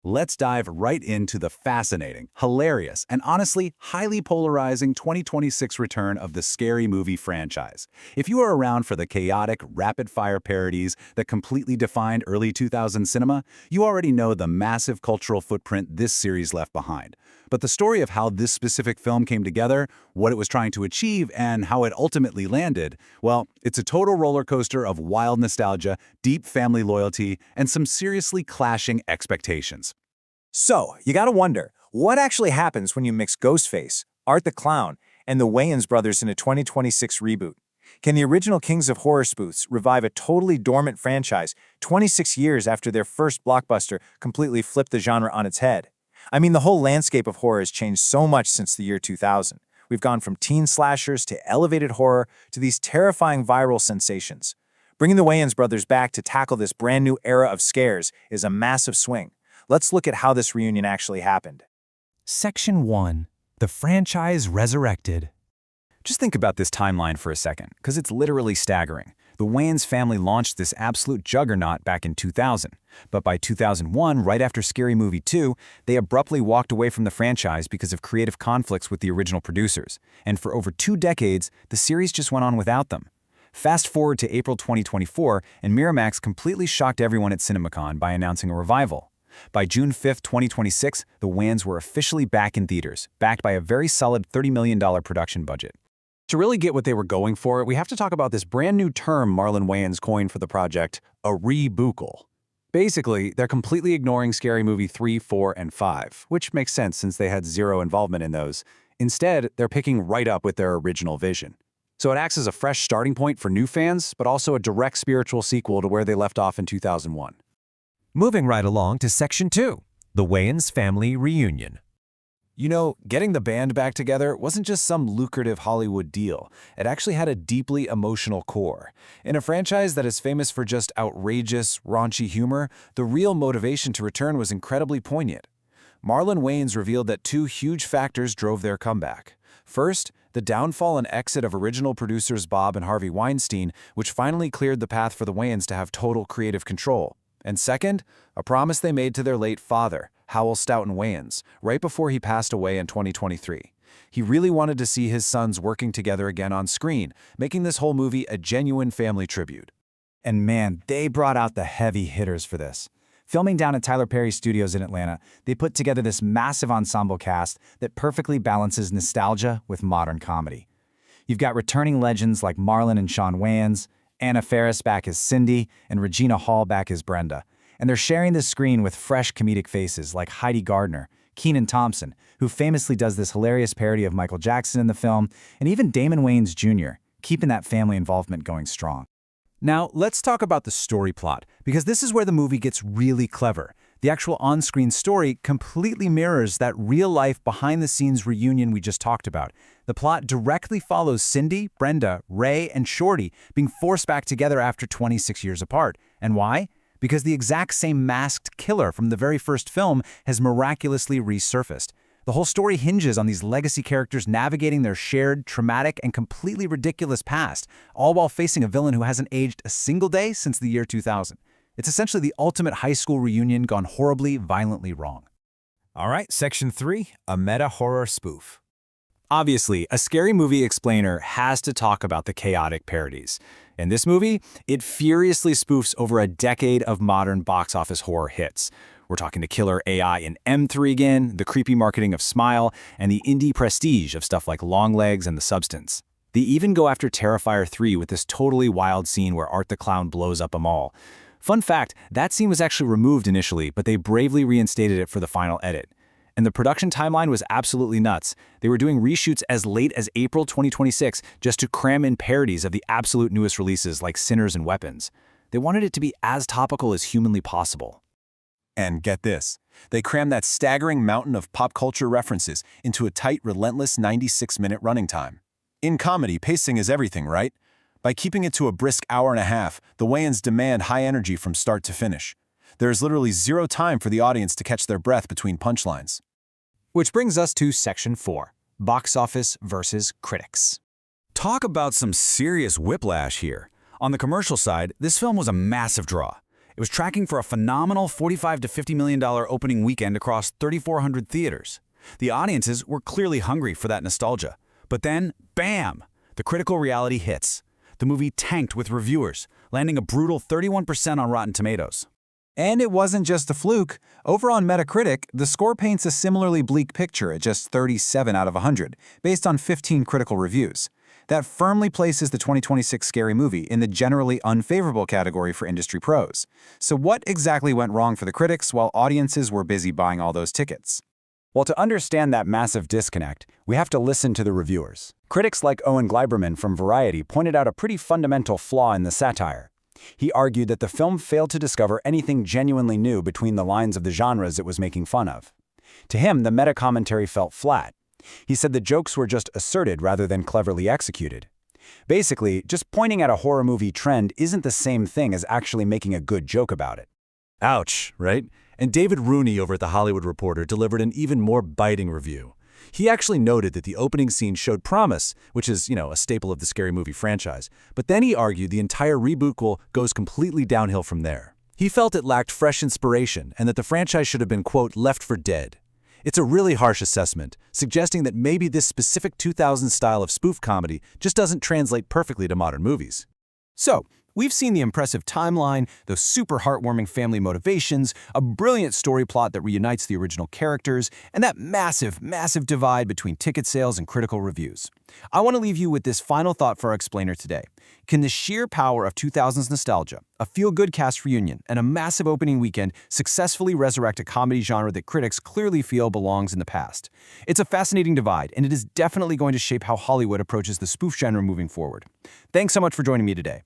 Let's dive right into the fascinating, hilarious, and honestly highly polarizing 2026 return of the Scary Movie franchise. If you are around for the chaotic, rapid-fire parodies that completely defined early 2000 cinema, you already know the massive cultural footprint this series left behind. But the story of how this specific film came together, what it was trying to achieve, and how it ultimately landed, well, it's a total roller coaster of wild nostalgia, deep family loyalty, and some seriously clashing expectations. So, you gotta wonder, what actually happens when you mix Ghostface, Art the Clown, and the Wayans Brothers in a 2026 reboot? Can the original Kings of Horror spoofs revive a totally dormant franchise 26 years after their first blockbuster completely flipped the genre on its head? I mean, the whole landscape of horror has changed so much since the year 2000. We've gone from teen slashers to elevated horror to these terrifying viral sensations. Bringing the Wayans Brothers back to tackle this brand new era of scares is a massive swing. Let's look at how this reunion actually happened. Section 1. The franchise resurrected. Just think about this timeline for a second, because it's literally staggering. The Wayans family launched this absolute juggernaut back in 2000, but by 2001, right after Scary Movie 2, they abruptly walked away from the franchise because of creative conflicts with the original producers, and for over 2 decades, the series just went on without them. Fast forward to April 2024, and Miramax completely shocked everyone at CinemaCon by announcing a revival. By June 5, 2026, the Wayans were officially back in theaters, backed by a very solid $30 million production budget. To really get what they were going for, we have to talk about this brand new term Marlon Wayans coined for the project, a rebookle. Basically, they're completely ignoring Scary Movie 3, 4, and 5, which makes sense since they had zero involvement in those. Instead, they're picking right up with their original vision. So it acts as a fresh starting point for new fans, but also a direct spiritual sequel to where they left off in 2001. Moving right along to Section 2. The Wayans family reunion. You know, getting the band back together wasn't just some lucrative Hollywood deal. It actually had a deeply emotional core. In a franchise that is famous for just outrageous, raunchy humor, the real motivation to return was incredibly poignant. Marlon Wayans revealed that 2 huge factors drove their comeback. First, the downfall and exit of original producers Bob and Harvey Weinstein, which finally cleared the path for the Wayans to have total creative control. And second, a promise they made to their late father, Howell Stoughton Wayans, right before he passed away in 2023. He really wanted to see his sons working together again on screen, making this whole movie a genuine family tribute. And man, they brought out the heavy hitters for this. Filming down at Tyler Perry Studios in Atlanta, they put together this massive ensemble cast that perfectly balances nostalgia with modern comedy. You've got returning legends like Marlon and Shawn Wayans, Anna Faris back as Cindy, and Regina Hall back as Brenda. And they're sharing the screen with fresh comedic faces like Heidi Gardner, Kenan Thompson, who famously does this hilarious parody of Michael Jackson in the film, and even Damon Wayans Jr., keeping that family involvement going strong. Now, let's talk about the story plot, because this is where the movie gets really clever. The actual on-screen story completely mirrors that real-life, behind-the-scenes reunion we just talked about. The plot directly follows Cindy, Brenda, Ray, and Shorty being forced back together after 26 years apart. And why? Because the exact same masked killer from the very first film has miraculously resurfaced. The whole story hinges on these legacy characters navigating their shared, traumatic, and completely ridiculous past, all while facing a villain who hasn't aged a single day since the year 2000. It's essentially the ultimate high school reunion gone horribly, violently wrong. All right, Section 3. A meta-horror spoof. Obviously, a Scary Movie explainer has to talk about the chaotic parodies. In this movie, it furiously spoofs over a decade of modern box office horror hits. We're talking the killer AI in M3 again, the creepy marketing of Smile, and the indie prestige of stuff like Longlegs and The Substance. They even go after Terrifier 3 with this totally wild scene where Art the Clown blows up a mall. Fun fact, that scene was actually removed initially, but they bravely reinstated it for the final edit. And the production timeline was absolutely nuts. They were doing reshoots as late as April 2026 just to cram in parodies of the absolute newest releases like Sinners and Weapons. They wanted it to be as topical as humanly possible. And get this, they crammed that staggering mountain of pop culture references into a tight, relentless 96-minute running time. In comedy, pacing is everything, right? By keeping it to a brisk hour and a half, the Wayans demand high energy from start to finish. There is literally zero time for the audience to catch their breath between punchlines. Which brings us to Section 4. Box office versus critics. Talk about some serious whiplash here. On the commercial side, this film was a massive draw. It was tracking for a phenomenal $45 to $50 million opening weekend across 3,400 theaters. The audiences were clearly hungry for that nostalgia. But then, bam! The critical reality hits. The movie tanked with reviewers, landing a brutal 31% on Rotten Tomatoes. And it wasn't just a fluke. Over on Metacritic, the score paints a similarly bleak picture at just 37 out of 100, based on 15 critical reviews. That firmly places the 2026 Scary Movie in the generally unfavorable category for industry pros. So what exactly went wrong for the critics while audiences were busy buying all those tickets? Well, to understand that massive disconnect, we have to listen to the reviewers. Critics like Owen Gleiberman from Variety pointed out a pretty fundamental flaw in the satire. He argued that the film failed to discover anything genuinely new between the lines of the genres it was making fun of. To him, the meta-commentary felt flat. He said the jokes were just asserted rather than cleverly executed. Basically, just pointing at a horror movie trend isn't the same thing as actually making a good joke about it. Ouch, right? And David Rooney over at The Hollywood Reporter delivered an even more biting review. He actually noted that the opening scene showed promise, which is, a staple of the Scary Movie franchise, but then he argued the entire reboot goes completely downhill from there. He felt it lacked fresh inspiration and that the franchise should have been, quote, left for dead. It's a really harsh assessment, suggesting that maybe this specific 2000s style of spoof comedy just doesn't translate perfectly to modern movies. So, we've seen the impressive timeline, those super heartwarming family motivations, a brilliant story plot that reunites the original characters, and that massive, massive divide between ticket sales and critical reviews. I want to leave you with this final thought for our explainer today. Can the sheer power of 2000s nostalgia, a feel-good cast reunion, and a massive opening weekend successfully resurrect a comedy genre that critics clearly feel belongs in the past? It's a fascinating divide, and it is definitely going to shape how Hollywood approaches the spoof genre moving forward. Thanks so much for joining me today.